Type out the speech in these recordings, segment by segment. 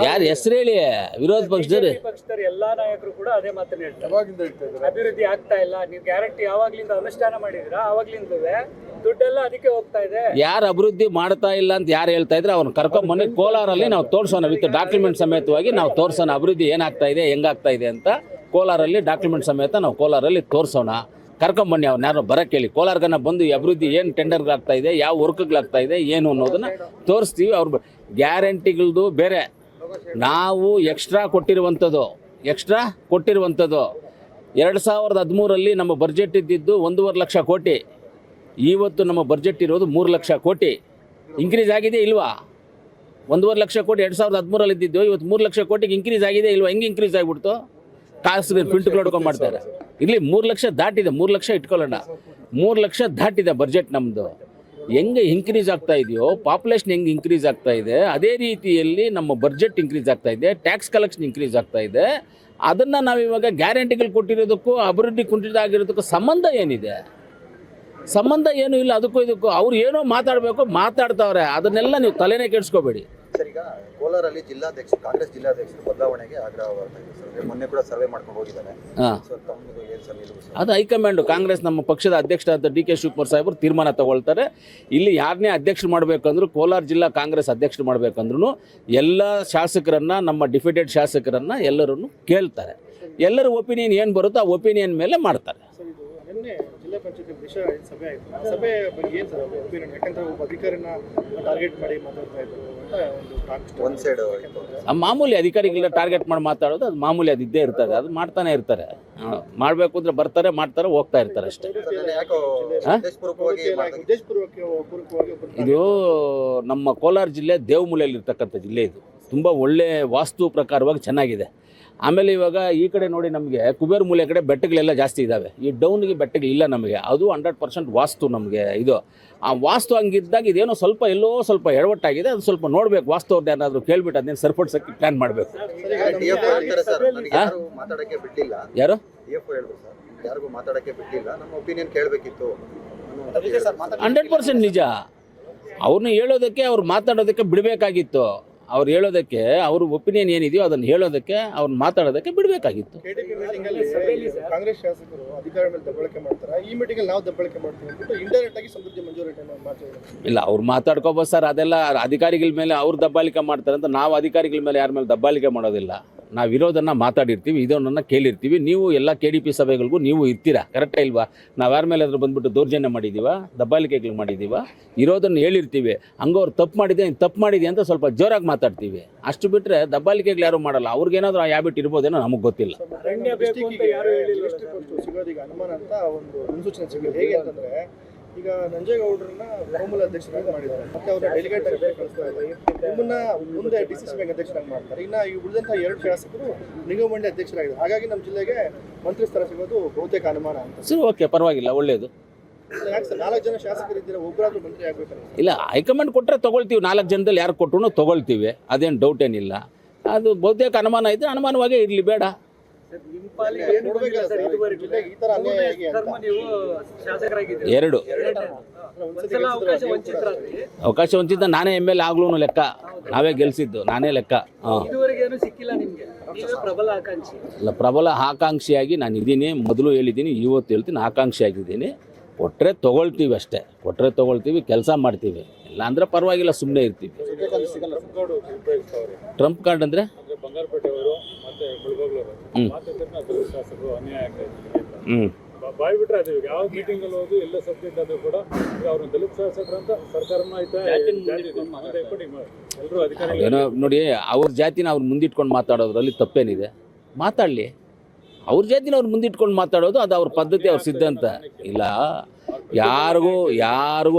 ಯಾರು ಹೆಸರು ಹೇಳಿ? ವಿರೋಧ ಪಕ್ಷದವರು ಎಲ್ಲಾ ನಾಯಕರು ಕೂಡ ಅದೇ ಮಾತನ್ನ ಹೇಳ್ತಾರೆ. ಅಭಿವೃದ್ಧಿ ಆಗ್ತಾ ಇಲ್ಲ, ನೀವು ಗ್ಯಾರಂಟಿ ಯಾವಾಗ್ಲಿಂದ ಅನುಷ್ಠಾನ ಮಾಡಿದಿರಾ ಅವಾಗ್ಲಿಂದಲೇ ದುಡ್ಡೆಲ್ಲ ಅದಕ್ಕೆ ಹೋಗ್ತಾ ಇದೆ. ಯಾರು ಅಭಿವೃದ್ಧಿ ಮಾಡ್ತಾ ಇಲ್ಲ ಅಂತ ಯಾರು ಹೇಳ್ತಾ ಇದ್ರೆ ಅವ್ರನ್ನ ಕರ್ಕೊಂಡ್ಬನ್ನಿ ಕೋಲಾರಲ್ಲಿ ನಾವು ತೋರಿಸೋಣ, ವಿತ್ ಡಾಕ್ಯುಮೆಂಟ್ ಸಮೇತವಾಗಿ ನಾವು ತೋರಿಸೋಣ ಅಭಿವೃದ್ಧಿ ಏನಾಗ್ತಾ ಇದೆ ಹೆಂಗಾಗ್ತಾ ಇದೆ ಅಂತ. ಕೋಲಾರಲ್ಲಿ ಡಾಕ್ಯುಮೆಂಟ್ ಸಮೇತ ನಾವು ಕೋಲಾರಲ್ಲಿ ತೋರಿಸೋಣ. ಕರ್ಕೊಂಬನ್ನಿ ಅವ್ರನ್ನ ಯಾರು ಬರೋಕ್ಕೆ ಹೇಳಿ. ಕೋಲಾರ್ಗನ ಬಂದು ಈ ಅಭಿವೃದ್ಧಿ ಏನು ಟೆಂಡರ್ಗಳಾಗ್ತಾ ಇದೆ, ಯಾವ ವರ್ಕ್ಗಳಾಗ್ತಾ ಇದೆ ಏನು ಅನ್ನೋದನ್ನು ತೋರಿಸ್ತೀವಿ. ಅವ್ರು ಗ್ಯಾರಂಟಿಗಳದ್ದು ಬೇರೆ, ನಾವು ಎಕ್ಸ್ಟ್ರಾ ಕೊಟ್ಟಿರುವಂಥದ್ದು 2013 ನಮ್ಮ ಬಡ್ಜೆಟ್ ಇದ್ದಿದ್ದು 1.5 ಲಕ್ಷ ಕೋಟಿ. ಇವತ್ತು ನಮ್ಮ ಬಡ್ಜೆಟ್ ಇರೋದು 3 ಲಕ್ಷ ಕೋಟಿ. ಇನ್ಕ್ರೀಸ್ ಆಗಿದೆ ಇಲ್ವಾ? 1.5 ಲಕ್ಷ ಕೋಟಿ 2013 ಇದ್ದಿದ್ದು ಇವತ್ತು 3 ಲಕ್ಷ ಕೋಟಿಗೆ ಇನ್ಕ್ರೀಸ್ ಆಗಿದೆ ಇಲ್ವಾ? ಹೆಂಗೆ ಇನ್ಕ್ರೀಸ್ ಆಗಿಬಿಡ್ತು? ಕಾಸು ಪ್ರಿಂಟ್ಗಳು ಹೊಡ್ಕೊಂಡು ಮಾಡ್ತಾರೆ. ಇಲ್ಲಿ 3 ಲಕ್ಷ ದಾಟಿದೆ, 3 ಲಕ್ಷ ಇಟ್ಕೊಳ್ಳೋಣ, 3 ಲಕ್ಷ ದಾಟಿದೆ ಬಡ್ಜೆಟ್ ನಮ್ಮದು. ಹೆಂಗೆ ಇನ್ಕ್ರೀಸ್ ಆಗ್ತಾ ಇದೆಯೋ ಪಾಪ್ಯುಲೇಷನ್ ಹೆಂಗೆ ಇನ್ಕ್ರೀಸ್ ಆಗ್ತಾ ಇದೆ, ಅದೇ ರೀತಿಯಲ್ಲಿ ನಮ್ಮ ಬಡ್ಜೆಟ್ ಇನ್ಕ್ರೀಸ್ ಆಗ್ತಾ ಇದೆ, ಟ್ಯಾಕ್ಸ್ ಕಲೆಕ್ಷನ್ ಇನ್ಕ್ರೀಸ್ ಆಗ್ತಾ ಇದೆ. ಅದನ್ನು ನಾವಿವಾಗ ಗ್ಯಾರಂಟಿಗಳು ಕೊಟ್ಟಿರೋದಕ್ಕೂ ಅಭಿವೃದ್ಧಿ ಕುಂಠಿತಾಗಿರೋದಕ್ಕೂ ಸಂಬಂಧ ಏನಿದೆ? ಸಂಬಂಧ ಏನೂ ಇಲ್ಲ. ಅದಕ್ಕೂ ಇದಕ್ಕೂ ಅವ್ರು ಏನೋ ಮಾತಾಡ್ತಾವ್ರೆ, ಅದನ್ನೆಲ್ಲ ನೀವು ತಲೆನೇ ಕೆಡಿಸ್ಕೋಬೇಡಿ. ಸರ್, ಈಗ ಕೋಲಾರಲ್ಲಿ ಕಾಂಗ್ರೆಸ್ ಜಿಲ್ಲಾಧ್ಯಕ್ಷರು ಬದಲಾವಣೆಗೆ ಆಗ್ರಹ ಮಾಡ್ತಾ ಇದ್ದಾರೆ ಸರ್. ಮೊನ್ನೆ ಕೂಡ ಸರ್ವೆ ಮಾಡ್ಕೊಂಡು ಹೋಗಿದ್ದಾರೆ. ಅದು ಹೈಕಮಾಂಡ್, ಕಾಂಗ್ರೆಸ್ ನಮ್ಮ ಪಕ್ಷದ ಅಧ್ಯಕ್ಷರಾದ ಡಿ ಕೆ ಶಿವಕುಮಾರ್ ಸಾಹೇಬರು ತೀರ್ಮಾನ ತಗೊಳ್ತಾರೆ. ಇಲ್ಲಿ ಯಾರನ್ನೇ ಅಧ್ಯಕ್ಷರು ಮಾಡಬೇಕಂದ್ರೂ, ಕೋಲಾರ ಜಿಲ್ಲಾ ಕಾಂಗ್ರೆಸ್ ಅಧ್ಯಕ್ಷರು ಮಾಡಬೇಕಂದ್ರೂ ಎಲ್ಲ ಶಾಸಕರನ್ನು, ನಮ್ಮ ಡಿಫಿಟೆಡ್ ಶಾಸಕರನ್ನು ಎಲ್ಲರನ್ನು ಕೇಳ್ತಾರೆ. ಎಲ್ಲರ ಒಪಿನಿಯನ್ ಏನು ಬರುತ್ತೋ ಆ ಒಪಿನಿಯನ್ ಮೇಲೆ ಮಾಡ್ತಾರೆ. ಜಿಲ್ಲಾ ಪಂಚಾಯತ್ ಸಭೆ ಆಯಿತು. ಸಭೆ ಬಗ್ಗೆ ಏನು ಸರ್ ಒಪಿನಿಯನ್? ಯಾಕಂದ್ರೆ ಒಬ್ಬ ಅಧಿಕಾರಿನ ಟಾರ್ಗೆಟ್ ಮಾಡಿ ಮಾತಾಡ್ತಾ ಇದ್ರು ಅಂತ ಒಂದು ಸೈಡ್ ಮಾಮೂಲಿ ಅಧಿಕಾರಿಗಳನ್ನ ಟಾರ್ಗೆಟ್ ಮಾಡಿ ಮಾತಾಡೋದು ಅದು ಮಾಮೂಲಿ, ಅದು ಇದ್ದೇ ಇರ್ತದೆ, ಅದು ಮಾಡ್ತಾನೆ ಇರ್ತಾರೆ. ಮಾಡಬೇಕು ಅಂದರೆ ಬರ್ತಾರೆ, ಮಾಡ್ತಾರೆ, ಹೋಗ್ತಾ ಇರ್ತಾರೆ ಅಷ್ಟೇ. ಇದು ನಮ್ಮ ಕೋಲಾರ ಜಿಲ್ಲೆ ದೇವಮೂಲೆಯಲ್ಲಿರ್ತಕ್ಕಂಥ ಜಿಲ್ಲೆ. ಇದು ತುಂಬ ಒಳ್ಳೆ ವಾಸ್ತು ಪ್ರಕಾರವಾಗಿ ಚೆನ್ನಾಗಿದೆ. ಆಮೇಲೆ ಇವಾಗ ಈ ಕಡೆ ನೋಡಿ, ನಮಗೆ ಕುಬೇರ ಮೂಲೆ ಕಡೆ ಬೆಟ್ಟಗಳೆಲ್ಲ ಜಾಸ್ತಿ ಇದ್ದಾವೆ. ಈ ಡೌನ್ಗೆ ಬೆಟ್ಟಗಳಿಲ್ಲ ನಮಗೆ. ಅದು 100% ವಾಸ್ತು ನಮಗೆ. ಇದು ಆ ವಾಸ್ತು ಹಂಗಿದ್ದಾಗ ಇದೇನೋ ಎಲ್ಲೋ ಸ್ವಲ್ಪ ಎಡವಟ್ಟಾಗಿದೆ. ಅದು ಸ್ವಲ್ಪ ನೋಡಬೇಕು. ವಾಸ್ತು ಅವ್ರದ್ದು ಏನಾದರೂ ಕೇಳ್ಬಿಟ್ಟು ಅದನ್ನೇನು ಸರಿಪಡಿಸೋಕ್ಕೆ ಪ್ಲ್ಯಾನ್ ಮಾಡಬೇಕು. ಯಾರು ಯಾರಿಗೂ ಮಾತಾಡೋಕ್ಕೆ ಬಿಟ್ಟಿಲ್ಲ, ನಮ್ಮ ಒಪಿನಿಯನ್ ಕೇಳಬೇಕಿತ್ತು. 100% ನಿಜ. ಅವ್ರನ್ನ ಹೇಳೋದಕ್ಕೆ, ಅವ್ರು ಮಾತಾಡೋದಕ್ಕೆ ಬಿಡಬೇಕಾಗಿತ್ತು. ಅವ್ರು ಹೇಳೋದಕ್ಕೆ, ಅವ್ರ ಒಪಿನಿಯನ್ ಏನಿದೆಯೋ ಅದನ್ನು ಹೇಳೋದಕ್ಕೆ, ಅವ್ರನ್ನ ಮಾತಾಡೋದಕ್ಕೆ ಬಿಡಬೇಕಾಗಿತ್ತು. ಕಾಂಗ್ರೆಸ್ ಶಾಸಕರು ಅಧಿಕಾರ ಮೇಲೆ ದಬ್ಬಾಳಿಕೆ ಮಾಡ್ತಾರೆ. ಈ ಮೀಟಿಂಗ್ ನಾವು ದಬ್ಬಾಳಿಕೆ ಮಾಡ್ತೀವಿ ಅಂದ್ಬಿಟ್ಟು ಇಂಡೈರೆಕ್ಟ್ ಆಗಿ ಸಮೃದ್ಧಿ ಮಂಜೂರಿಯನ್ನು ಮಾಡ್ತೀವಿ. ಇಲ್ಲ, ಅವ್ರು ಮಾತಾಡ್ಕೋಬೋದು ಸರ್. ಅದೆಲ್ಲ ಅಧಿಕಾರಿಗಳ ಮೇಲೆ ಅವ್ರು ದಬ್ಬಾಳಿಕೆ ಮಾಡ್ತಾರೆ ಅಂತ ನಾವು ಅಧಿಕಾರಿಗಳ ಮೇಲೆ ಯಾರ ಮೇಲೆ ದಬ್ಬಾಳಿಕೆ ಮಾಡೋದಿಲ್ಲ. ನಾವು ಇರೋದನ್ನು ಮಾತಾಡಿರ್ತೀವಿ, ಇದನ್ನು ಕೇಳಿರ್ತೀವಿ. ನೀವು ಎಲ್ಲ KDP ಸಭೆಗಳಿಗೂ ನೀವು ಇರ್ತೀರಾ, ಕರೆಕ್ಟೇ ಇಲ್ವಾ? ನಾವು ಯಾರ ಮೇಲೆ ಅದ್ರ ಬಂದುಬಿಟ್ಟು ದೌರ್ಜನ್ಯ ಮಾಡಿದ್ದೀವ, ದಬ್ಬಾಳಿಕೆಗಳು ಮಾಡಿದ್ದೀವ? ಇರೋದನ್ನು ಹೇಳಿರ್ತೀವಿ. ಹಂಗವ್ರು ತಪ್ಪು ಮಾಡಿದೆ ಅಂತ ಸ್ವಲ್ಪ ಜೋರಾಗಿ ಮಾತಾಡ್ತೀವಿ. ಅಷ್ಟು ಬಿಟ್ಟರೆ ದಬ್ಬಾಳಿಕೆಗಳು ಯಾರು ಮಾಡಲ್ಲ. ಅವ್ರಿಗೇನಾದರೂ ಆ ಹ್ಯಾಬಿಟ್ ಇರ್ಬೋದೇನೋ ನಮಗೆ ಗೊತ್ತಿಲ್ಲ. ಸಿಗೋದೀಗ ಅನುಮಾನ ಅಂತ ಒಂದು ಮುನ್ಸೂಚನೆ ಸಿಗೋದು ಹೇಗೆ ಅಂತಂದರೆ, ಈಗ ನಂಜೇಗೌಡರನ್ನ ಬಹುಮೂಲ ಅಧ್ಯಕ್ಷರಾಗಿ ಮಾಡಿದ್ದಾರೆ, ಮತ್ತೆ ಅವರ ಡೆಲಿಗೇಟ್ ಆಗಿ ಕಳಿಸ್ತಾ ಇದ್ದಾರೆ. ನಿಮ್ಮನ್ನ ಮುಂದೆ DCC ಬ್ಯಾಂಕ್ ಅಧ್ಯಕ್ಷರಾಗಿ ಮಾಡ್ತಾರೆ. ಇನ್ನು ಈ ಉಳಿದಂತಹ 2 ಶಾಸಕರು ನಿಗಮ ಮಂಡಳಿ ಅಧ್ಯಕ್ಷರಾಗಿದ್ದಾರೆ. ಹಾಗಾಗಿ ನಮ್ಮ ಜಿಲ್ಲೆಗೆ ಮಂತ್ರಿ ಸ್ಥಾನ ಸಿಗೋದು ಬಹುತೇಕ ಅನುಮಾನ ಅಂತ. ಸರಿ, ಓಕೆ, ಪರವಾಗಿಲ್ಲ, ಒಳ್ಳೆಯದು. ಯಾಕೆ ಸರ್ 4 ಜನ ಶಾಸಕರಿದ್ದೀರಾ, ಒಬ್ಬರಾದ್ರೂ ಮಂತ್ರಿ ಆಗ್ಬೇಕಲ್ಲ? ಇಲ್ಲ, ಹೈಕಮಾಂಡ್ ಕೊಟ್ಟರೆ ತೊಗೊಳ್ತೀವಿ. 4 ಜನದಲ್ಲಿ ಯಾರು ಕೊಟ್ಟರು ತೊಗೊಳ್ತೀವಿ. ಅದೇನು ಡೌಟ್ ಏನಿಲ್ಲ. ಅದು ಬಹುತೇಕ ಅನುಮಾನ ಇದ್ದರೆ ಅನುಮಾನವಾಗೇ ಇರಲಿ, ಬೇಡ. ಎರಡು ಅವಕಾಶ ವಂಚಿತ. ನಾನೇ MLA ಆಗ್ಲೂ ಲೆಕ್ಕ, ನಾವೇ ಗೆಲ್ಸಿದ್ದು, ನಾನೇ ಲೆಕ್ಕ. ಇಲ್ಲ, ಪ್ರಬಲ ಆಕಾಂಕ್ಷಿಯಾಗಿ ನಾನು ಇದ್ದೀನಿ. ಮೊದಲು ಹೇಳಿದ್ದೀನಿ, ಇವತ್ತು ಹೇಳ್ತೀನಿ, ಆಕಾಂಕ್ಷಿಯಾಗಿದ್ದೀನಿ. ಕೊಟ್ಟರೆ ತೊಗೊಳ್ತೀವಿ ಅಷ್ಟೇ, ಕೊಟ್ಟರೆ ತೊಗೊಳ್ತೀವಿ, ಕೆಲಸ ಮಾಡ್ತೀವಿ. ಇಲ್ಲ ಅಂದರೆ ಪರವಾಗಿಲ್ಲ, ಸುಮ್ಮನೆ ಇರ್ತೀವಿ. ಟ್ರಂಪ್ ಕಾರ್ಡ್ ಅಂದರೆ ಬಾಯ್ ಬಿಟ್ರೆ ಅದು ಯಾವ ಮೀಟಿಂಗ್ ಅಲ್ಲಿ ಹೋದ್ರು ಎಲ್ಲ ಸಬ್ಜೆಕ್ಟ್ ಆದ್ರೂ ಕೂಡ ಅವ್ರನ್ನ ದಲಿತ ಶಾಸಕರು ಅಂತ ಸರ್ಕಾರನ ಎಲ್ಲರೂ ಅಧಿಕಾರಿಗಳು ಏನೋ ನೋಡಿ, ಅವ್ರ ಜಾತಿನ ಅವ್ರು ಮುಂದಿಟ್ಕೊಂಡು ಮಾತಾಡೋದ್ರಲ್ಲಿ ತಪ್ಪೇನಿದೆ? ಮಾತಾಡಲಿ. ಅವ್ರ ಜಾತಿನ ಅವ್ರು ಮುಂದಿಟ್ಕೊಂಡು ಮಾತಾಡೋದು ಅದು ಅವ್ರ ಪದ್ಧತಿ, ಅವ್ರ ಸಿದ್ಧಾಂತ. ಇಲ್ಲ, ಯಾರಿಗೂ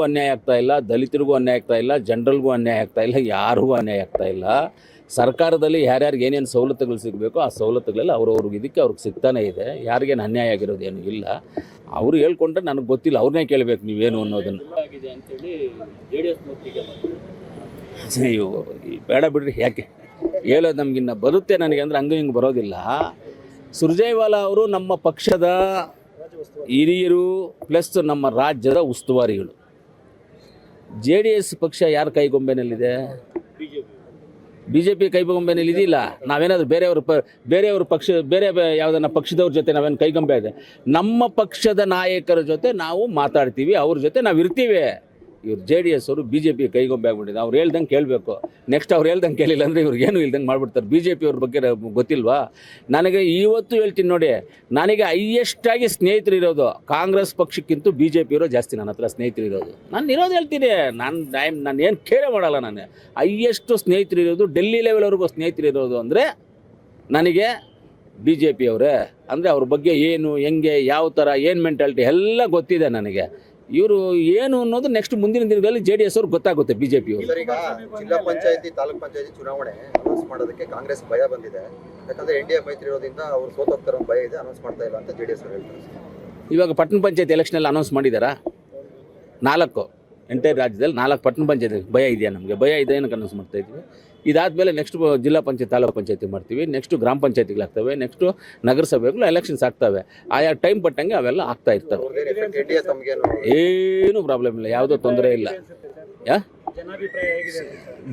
ಅನ್ಯಾಯ ಆಗ್ತಾ ಇಲ್ಲ. ದಲಿತರಿಗೂ ಅನ್ಯಾಯ ಆಗ್ತಾ ಇಲ್ಲ, ಜನರಲ್ಗೂ ಅನ್ಯಾಯ ಆಗ್ತಾ ಇಲ್ಲ, ಯಾರಿಗೂ ಅನ್ಯಾಯ ಆಗ್ತಾ ಇಲ್ಲ. ಸರ್ಕಾರದಲ್ಲಿ ಯಾರ್ಯಾರಿಗೆ ಏನೇನು ಸವಲತ್ತುಗಳು ಸಿಗಬೇಕು ಆ ಸವಲತ್ತುಗಳೆಲ್ಲ ಅವ್ರವ್ರಿಗೆ ಇದಕ್ಕೆ ಅವ್ರಿಗೆ ಸಿಗ್ತಾನೇ ಇದೆ. ಯಾರಿಗೇನು ಅನ್ಯಾಯ ಆಗಿರೋದೇನು ಇಲ್ಲ. ಅವರು ಹೇಳ್ಕೊಂಡ್ರೆ ನನಗೆ ಗೊತ್ತಿಲ್ಲ, ಅವ್ರನ್ನೇ ಕೇಳಬೇಕು ನೀವೇನು ಅನ್ನೋದನ್ನು. ಅಯ್ಯೋ, ಬೇಡ ಬಿಡ್ರಿ, ಯಾಕೆ ಹೇಳೋದು ನಮಗಿನ್ನ ಬರುತ್ತೆ ನನಗೆ ಅಂದರೆ ಹಂಗೆ ಹಿಂಗೆ ಬರೋದಿಲ್ಲ. ಸುರ್ಜೇವಾಲಾ ಅವರು ನಮ್ಮ ಪಕ್ಷದ ಹಿರಿಯರು ಪ್ಲಸ್ ನಮ್ಮ ರಾಜ್ಯದ ಉಸ್ತುವಾರಿಗಳು. JDS ಪಕ್ಷ ಯಾರ ಕೈಗೊಂಬೆನಲ್ಲಿದೆ? BJP ಕೈಗೊಂಬೆನಲ್ಲಿ ಇದಿಲ್ಲ. ನಾವೇನಾದರೂ ಬೇರೆಯವ್ರ ಯಾವುದನ್ನ ಪಕ್ಷದವ್ರ ಜೊತೆ ನಾವೇನು ಕೈಗೊಂಬೆ ಇದೆ. ನಮ್ಮ ಪಕ್ಷದ ನಾಯಕರ ಜೊತೆ ನಾವು ಮಾತಾಡ್ತೀವಿ, ಅವ್ರ ಜೊತೆ ನಾವು ಇರ್ತೀವಿ. ಇವ್ರು JDS ಅವರು BJP ಕೈಗೊಂಬೆ ಆಗ್ಬಿಟ್ಟಿದೆ. ಅವ್ರು ಹೇಳ್ದಂಗೆ ಕೇಳಬೇಕು. ನೆಕ್ಸ್ಟ್ ಅವ್ರು ಹೇಳ್ದಂಗೆ ಕೇಳಿಲ್ಲ ಅಂದರೆ ಇವ್ರಿಗೇನು ಇಲ್ದಂಗೆ ಮಾಡಿಬಿಡ್ತಾರೆ. BJP ಅವ್ರ ಬಗ್ಗೆ ಗೊತ್ತಿಲ್ವಾ? ನನಗೆ ಇವತ್ತು ಹೇಳ್ತೀನಿ ನೋಡಿ, ನನಗೆ ಹೈಯೆಸ್ಟಾಗಿ ಸ್ನೇಹಿತರು ಇರೋದು ಕಾಂಗ್ರೆಸ್ ಪಕ್ಷಕ್ಕಿಂತ BJP ಇರೋ ಜಾಸ್ತಿ ನನ್ನ ಹತ್ರ ಸ್ನೇಹಿತರು ಇರೋದು. ನಾನು ಇರೋದು ಹೇಳ್ತೀನಿ, ನಾನು ಏನು ಕೇಳೇ ಮಾಡಲ್ಲ. ನಾನು ಹೈಯೆಸ್ಟು ಸ್ನೇಹಿತರು ಇರೋದು ಡೆಲ್ಲಿ ಲೆವೆಲ್ವರೆಗೂ ಸ್ನೇಹಿತರು ಇರೋದು ಅಂದರೆ ನನಗೆ BJP ಅವರೇ. ಅಂದರೆ ಅವ್ರ ಬಗ್ಗೆ ಏನು, ಹೆಂಗೆ, ಯಾವ ಥರ, ಏನು ಮೆಂಟಾಲಿಟಿ ಎಲ್ಲ ಗೊತ್ತಿದೆ ನನಗೆ. ಇವರು ಏನು ಅನ್ನೋದು ನೆಕ್ಸ್ಟ್ ಮುಂದಿನ ದಿನಗಳಲ್ಲಿ JDS ಅವ್ರಿಗೆ ಗೊತ್ತಾಗುತ್ತೆ. BJP ಅವರು ಸರ್, ಈಗ ಜಿಲ್ಲಾ ಪಂಚಾಯತಿ ತಾಲೂಕ್ ಪಂಚಾಯತಿ ಚುನಾವಣೆ ಅನೌನ್ಸ್ ಮಾಡೋದಕ್ಕೆ ಕಾಂಗ್ರೆಸ್ ಭಯ ಬಂದಿದೆ. ಯಾಕಂದ್ರೆ NDA ಮೈತ್ರಿ ಇರೋದ್ರಿಂದ ಅವ್ರು ಸೋತೋಗ್ತಾರೋ ಅನ್ನೋ ಭಯ ಇದೆ, ಅನೌನ್ಸ್ ಮಾಡ್ತಾ ಇಲ್ಲ ಅಂತ JDS ಅವರು ಹೇಳ್ತಾರೆ. ಇವಾಗ ಪಟ್ಟಣ ಪಂಚಾಯತ್ ಎಲೆಕ್ಷನಲ್ಲಿ ಅನೌನ್ಸ್ ಮಾಡಿದಾರಾ? 4 ಎಂಟೈರ್ ರಾಜ್ಯದಲ್ಲಿ 4 ಪಟ್ಟಣ ಪಂಚಾಯತ್ ಭಯ ಇದೆಯಾ? ನಮಗೆ ಭಯ ಇದೆ, ಏನಕ್ಕೆ ಅನೌನ್ಸ್ ಮಾಡ್ತಾ ಇದ್ವಿ. ಇದಾದಮೇಲೆ ನೆಕ್ಸ್ಟ್ ಜಿಲ್ಲಾ ಪಂಚಾಯತ್ ತಾಲೂಕು ಪಂಚಾಯತಿ ಮಾಡ್ತೀವಿ, ನೆಕ್ಸ್ಟು ಗ್ರಾಮ ಪಂಚಾಯತಿಗಳಾಗ್ತವೆ, ನೆಕ್ಸ್ಟು ನಗರಸಭೆಗಳು ಎಲೆಕ್ಷನ್ಸ್ ಆಗ್ತವೆ. ಆಯಾ ಟೈಮ್ ಪಟ್ಟಂಗೆ ಅವೆಲ್ಲ ಆಗ್ತಾ ಇರ್ತವೆ. NDA ತಮಗೇನು ಏನೂ ಪ್ರಾಬ್ಲಮ್ ಇಲ್ಲ, ಯಾವುದೋ ತೊಂದರೆ ಇಲ್ಲ. ಜನಾಭಿಪ್ರಾಯ ಹೇಗಿದೆ?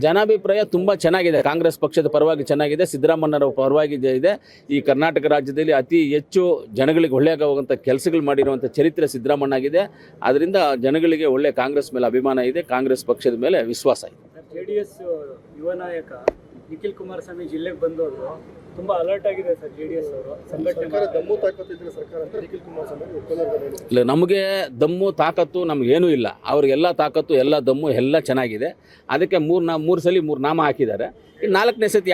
ಜನಾಭಿಪ್ರಾಯ ತುಂಬ ಚೆನ್ನಾಗಿದೆ. ಕಾಂಗ್ರೆಸ್ ಪಕ್ಷದ ಪರವಾಗಿ ಚೆನ್ನಾಗಿದೆ, ಸಿದ್ದರಾಮಯ್ಯನವರ ಪರವಾಗಿ ಇದೆ. ಈ ಕರ್ನಾಟಕ ರಾಜ್ಯದಲ್ಲಿ ಅತಿ ಹೆಚ್ಚು ಜನಗಳಿಗೆ ಒಳ್ಳೆಯಾಗುವಂಥ ಕೆಲಸಗಳು ಮಾಡಿರುವಂಥ ಚರಿತ್ರೆ ಸಿದ್ದರಾಮಯ್ಯ ಆಗಿದೆ. ಆದ್ದರಿಂದ ಜನಗಳಿಗೆ ಒಳ್ಳೆ ಕಾಂಗ್ರೆಸ್ ಮೇಲೆ ಅಭಿಮಾನ ಇದೆ, ಕಾಂಗ್ರೆಸ್ ಪಕ್ಷದ ಮೇಲೆ ವಿಶ್ವಾಸ ಇದೆ. JDS ಯುವ ನಾಯಕ ನಿಖಿಲ್ ಕುಮಾರಸ್ವಾಮಿ ಜಿಲ್ಲೆಗೆ ಬಂದವರು ತುಂಬಾ ಅಲರ್ಟ್ ಆಗಿದೆ ಸರ್. JDS ಅವರು ಸರ್ಕಾರ ದಮ್ಮು ತಾಕತ್ತಿದ್ರೆ ಸರ್ಕಾರ ಅಂತ ನಿಖಿಲ್ ಕುಮಾರಸ್ವಾಮಿ ಒಪ್ಪಂದದಲ್ಲಿ ಇಲ್ಲ, ನಮಗೆ ದಮ್ಮು ತಾಕತ್ತು ನಮಗೇನೂ ಇಲ್ಲ. ಅವ್ರಿಗೆಲ್ಲ ತಾಕತ್ತು, ಎಲ್ಲ ದಮ್ಮು ಎಲ್ಲ ಚೆನ್ನಾಗಿದೆ. ಅದಕ್ಕೆ ಮೂರು ಸಲ 3 ನಾಮ ಹಾಕಿದ್ದಾರೆ. ಇನ್ನು 4ನೇ ಸತಿ